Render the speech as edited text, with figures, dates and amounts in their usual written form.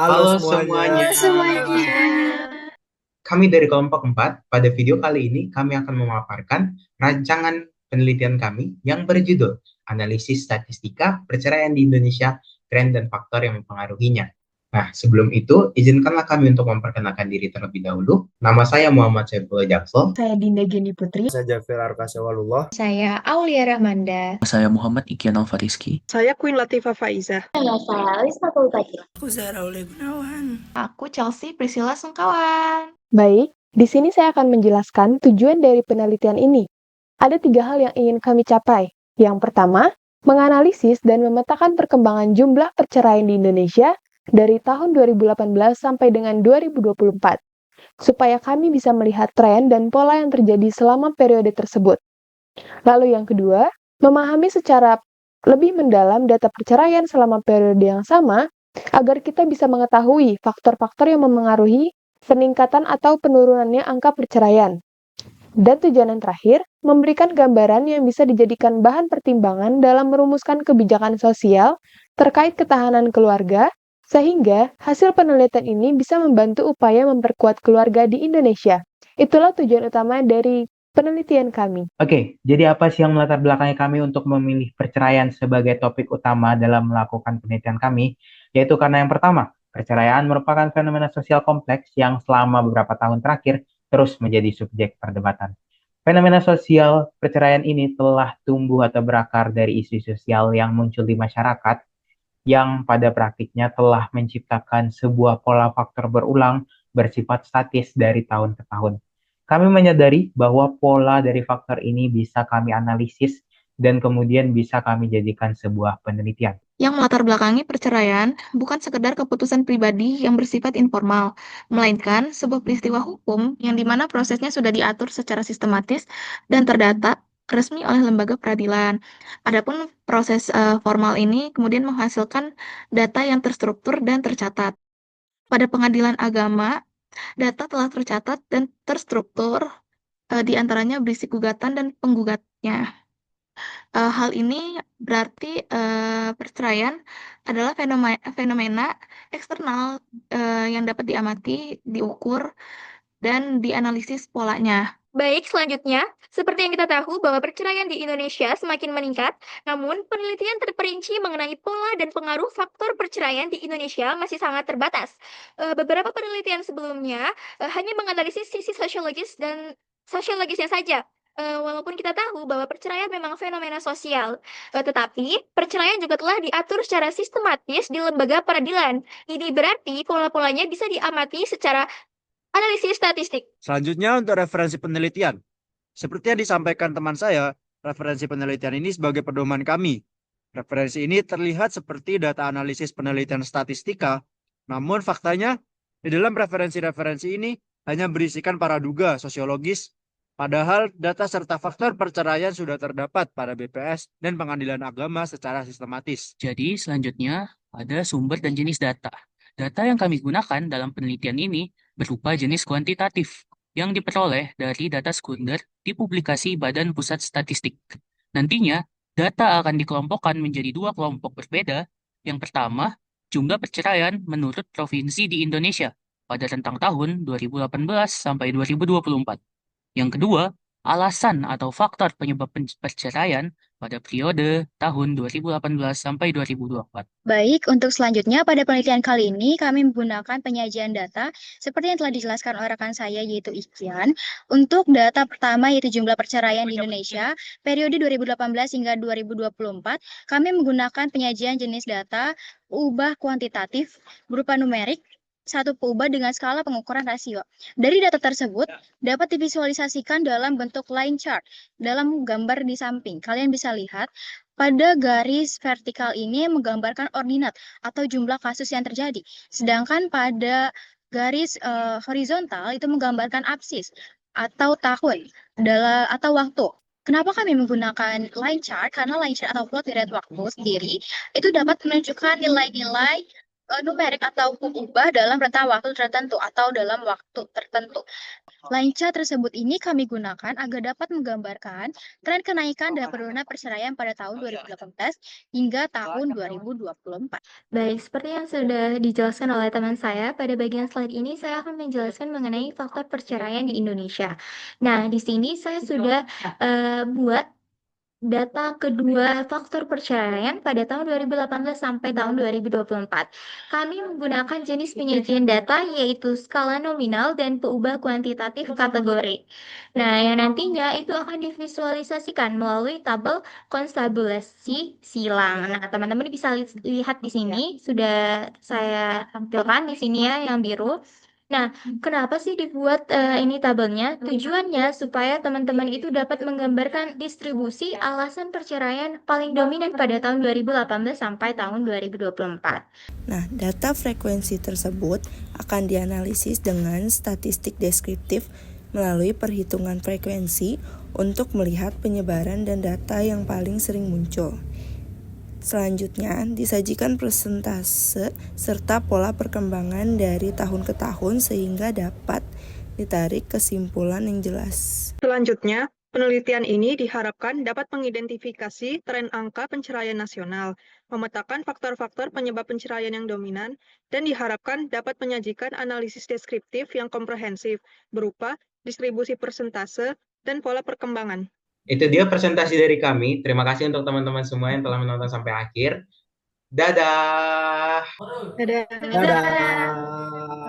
Halo Halo semuanya. semuanya. Halo semuanya. Kami dari kelompok 4. Pada video kali ini kami akan memaparkan rancangan penelitian kami yang berjudul Analisis Statistika Perceraian di Indonesia, Tren dan Faktor yang Mempengaruhinya. Nah, sebelum itu, izinkanlah kami untuk memperkenalkan diri terlebih dahulu. Nama saya Muhammad Saifullah Jaksel. Saya Dinda Geni Putri. Saya Jafir Arkasewalullah. Saya Aulia Rahmanda. Saya Muhammad Ikyan Alfariski. Saya Queen Latifah Faiza. Saya Alisa Pulpakila. Aku Zahra Oleh Gunawan. Aku Chelsea Priscilla Sungkawan. Baik, di sini saya akan menjelaskan tujuan dari penelitian ini. Ada 3 hal yang ingin kami capai. Yang pertama, menganalisis dan memetakan perkembangan jumlah perceraian di Indonesia dari tahun 2018 sampai dengan 2024, supaya kami bisa melihat tren dan pola yang terjadi selama periode tersebut. Lalu yang kedua, memahami secara lebih mendalam data perceraian selama periode yang sama, agar kita bisa mengetahui faktor-faktor yang memengaruhi peningkatan atau penurunannya angka perceraian. Dan tujuan yang terakhir, memberikan gambaran yang bisa dijadikan bahan pertimbangan dalam merumuskan kebijakan sosial terkait ketahanan keluarga, sehingga hasil penelitian ini bisa membantu upaya memperkuat keluarga di Indonesia. Itulah tujuan utama dari penelitian kami. Oke, jadi apa sih yang melatar belakangi kami untuk memilih perceraian sebagai topik utama dalam melakukan penelitian kami? Yaitu karena yang pertama, perceraian merupakan fenomena sosial kompleks yang selama beberapa tahun terakhir terus menjadi subjek perdebatan. Fenomena sosial perceraian ini telah tumbuh atau berakar dari isu sosial yang muncul di masyarakat yang pada praktiknya telah menciptakan sebuah pola faktor berulang bersifat statis dari tahun ke tahun. Kami menyadari bahwa pola dari faktor ini bisa kami analisis dan kemudian bisa kami jadikan sebuah penelitian. Yang melatar belakangi perceraian bukan sekedar keputusan pribadi yang bersifat informal, melainkan sebuah peristiwa hukum yang dimana prosesnya sudah diatur secara sistematis dan terdata resmi oleh lembaga peradilan. Adapun proses formal ini kemudian menghasilkan data yang terstruktur dan tercatat. Pada pengadilan agama, data telah tercatat dan terstruktur, di antaranya berisi gugatan dan penggugatnya. Hal ini berarti perceraian adalah fenomena eksternal yang dapat diamati, diukur, dan dianalisis polanya. Baik, selanjutnya, seperti yang kita tahu bahwa perceraian di Indonesia semakin meningkat, namun penelitian terperinci mengenai pola dan pengaruh faktor perceraian di Indonesia masih sangat terbatas. Beberapa penelitian sebelumnya hanya menganalisis sisi sosiologisnya saja. Walaupun kita tahu bahwa perceraian memang fenomena sosial, tetapi perceraian juga telah diatur secara sistematis di lembaga peradilan. Ini berarti pola-polanya bisa diamati secara analisis statistik. Selanjutnya untuk referensi penelitian. Seperti yang disampaikan teman saya, referensi penelitian ini sebagai pedoman kami. Referensi ini terlihat seperti data analisis penelitian statistika, namun faktanya di dalam referensi-referensi ini hanya berisikan paraduga sosiologis, padahal data serta faktor perceraian sudah terdapat pada BPS dan pengadilan agama secara sistematis. Jadi selanjutnya ada sumber dan jenis data. Data yang kami gunakan dalam penelitian ini berupa jenis kuantitatif yang diperoleh dari data sekunder di publikasi Badan Pusat Statistik. Nantinya, data akan dikelompokkan menjadi 2 kelompok berbeda. Yang pertama, jumlah perceraian menurut provinsi di Indonesia pada rentang tahun 2018 sampai 2024. Yang kedua, alasan atau faktor penyebab perceraian pada periode tahun 2018 sampai 2024. Baik, untuk selanjutnya pada penelitian kali ini kami menggunakan penyajian data seperti yang telah dijelaskan oleh rekan saya yaitu Ikian. Untuk data pertama yaitu jumlah perceraian di Indonesia periode 2018 hingga 2024, kami menggunakan penyajian jenis data ubah kuantitatif berupa numerik, satu peubah dengan skala pengukuran rasio. Dari data tersebut dapat divisualisasikan dalam bentuk line chart dalam gambar di samping. Kalian bisa lihat pada garis vertikal ini menggambarkan ordinat atau jumlah kasus yang terjadi. Sedangkan pada garis horizontal itu menggambarkan absis atau tahun atau waktu. Kenapa kami menggunakan line chart? Karena line chart atau plot period waktu sendiri itu dapat menunjukkan nilai-nilai numerik atau ubah dalam rentang waktu tertentu atau dalam waktu tertentu. Lensa tersebut ini kami gunakan agar dapat menggambarkan tren kenaikan dan penurunan perceraian pada tahun 2018 hingga tahun 2024. Baik, seperti yang sudah dijelaskan oleh teman saya, pada bagian slide ini saya akan menjelaskan mengenai faktor perceraian di Indonesia. Nah, di sini saya sudah buat data kedua faktor perceraian pada tahun 2018 sampai tahun 2024. Kami menggunakan jenis penyajian data yaitu skala nominal dan peubah kuantitatif kategori. Nah, yang nantinya itu akan divisualisasikan melalui tabel konstabulasi silang. Nah, teman-teman bisa lihat di sini sudah saya tampilkan di sini ya yang biru. Nah, kenapa sih dibuat ini tabelnya? Tujuannya supaya teman-teman itu dapat menggambarkan distribusi alasan perceraian paling dominan pada tahun 2018 sampai tahun 2024. Nah, data frekuensi tersebut akan dianalisis dengan statistik deskriptif melalui perhitungan frekuensi untuk melihat penyebaran dan data yang paling sering muncul. Selanjutnya, disajikan persentase serta pola perkembangan dari tahun ke tahun sehingga dapat ditarik kesimpulan yang jelas. Selanjutnya, penelitian ini diharapkan dapat mengidentifikasi tren angka perceraian nasional, memetakan faktor-faktor penyebab perceraian yang dominan, dan diharapkan dapat menyajikan analisis deskriptif yang komprehensif berupa distribusi persentase dan pola perkembangan. Itu dia presentasi dari kami. Terima kasih untuk teman-teman semua yang telah menonton sampai akhir. Dadah! Dadah. Dadah.